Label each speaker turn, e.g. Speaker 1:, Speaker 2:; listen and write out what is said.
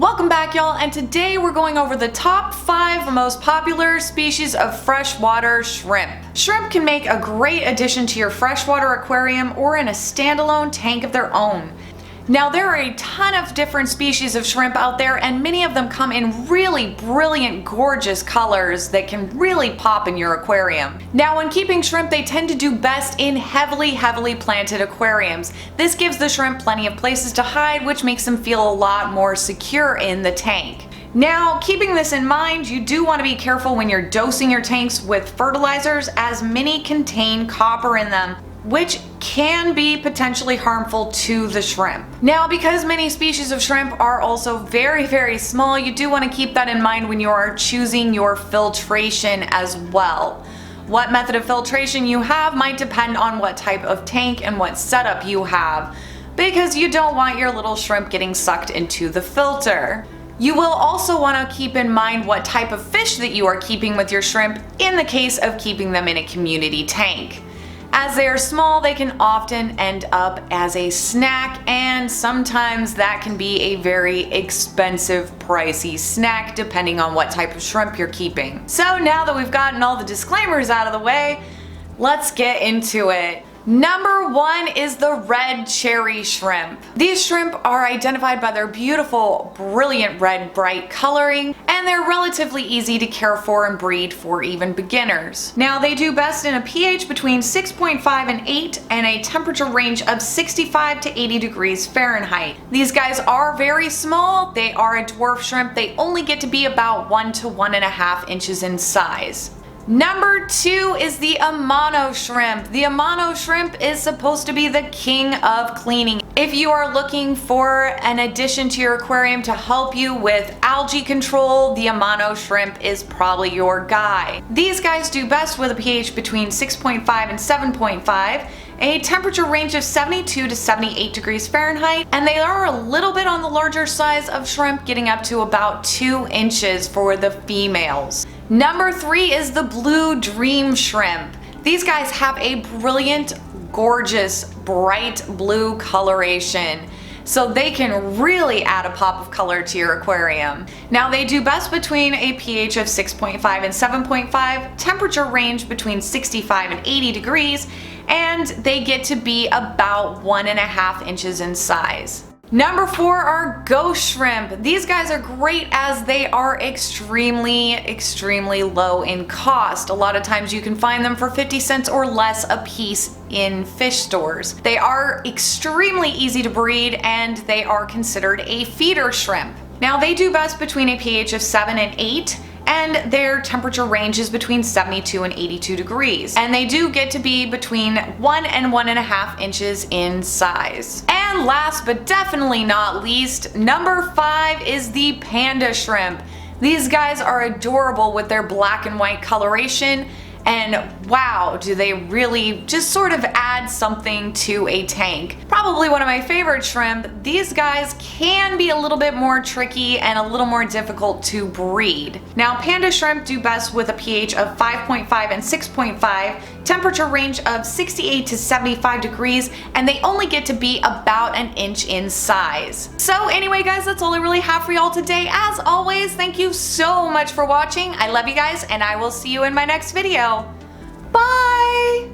Speaker 1: Welcome back, y'all, and today we're going over the top 5 most popular species of freshwater shrimp. Shrimp can make a great addition to your freshwater aquarium or in a standalone tank of their own. Now, there are a ton of different species of shrimp out there, and many of them come in really brilliant, gorgeous colors that can really pop in your aquarium. Now, when keeping shrimp, they tend to do best in heavily planted aquariums. This gives the shrimp plenty of places to hide, which makes them feel a lot more secure in the tank. Now, keeping this in mind, you do want to be careful when you're dosing your tanks with fertilizers, as many contain copper in them, which can be potentially harmful to the shrimp. Now, because many species of shrimp are also very small, you do want to keep that in mind when you are choosing your filtration as well. What method of filtration you have might depend on what type of tank and what setup you have, because you don't want your little shrimp getting sucked into the filter. You will also want to keep in mind what type of fish that you are keeping with your shrimp in the case of keeping them in a community tank. As they are small, they can often end up as a snack, and sometimes that can be a very expensive, pricey snack depending on what type of shrimp you're keeping. So now that we've gotten all the disclaimers out of the way, let's get into it. Number 1 is the red cherry shrimp. These shrimp are identified by their beautiful, brilliant red bright coloring, and they're relatively easy to care for and breed for even beginners. Now, they do best in a pH between 6.5 and 8 and a temperature range of 65 to 80 degrees Fahrenheit. These guys are very small. They are a dwarf shrimp. They only get to be about 1 to 1.5 inches in size. Number 2 is the Amano Shrimp. The Amano Shrimp is supposed to be the king of cleaning. If you are looking for an addition to your aquarium to help you with algae control, the Amano Shrimp is probably your guy. These guys do best with a pH between 6.5 and 7.5, a temperature range of 72 to 78 degrees Fahrenheit, and they are a little bit on the larger size of shrimp, getting up to about 2 inches for the females. Number 3 is the Blue Dream Shrimp. These guys have a brilliant, gorgeous, bright blue coloration, so they can really add a pop of color to your aquarium. Now, they do best between a pH of 6.5 and 7.5, temperature range between 65 and 80 degrees, and they get to be about 1.5 inches in size. Number 4 are ghost shrimp. These guys are great as they are extremely low in cost. A lot of times you can find them for 50 cents or less a piece in fish stores. They are extremely easy to breed, and they are considered a feeder shrimp. Now, they do best between a pH of 7 and 8, and their temperature range is between 72 and 82 degrees. And they do get to be between 1 and 1.5 inches in size. And last but definitely not least, number 5 is the Panda Shrimp. These guys are adorable with their black and white coloration, and wow, do they really just sort of add something to a tank. Probably one of my favorite shrimp. These guys can be a little bit more tricky and a little more difficult to breed. Now, Panda Shrimp do best with a pH of 5.5 and 6.5, temperature range of 68 to 75 degrees, and they only get to be about 1 inch in size. So anyway, guys, that's all I really have for y'all today. As always, thank you so much for watching. I love you guys, and I will see you in my next video. Bye!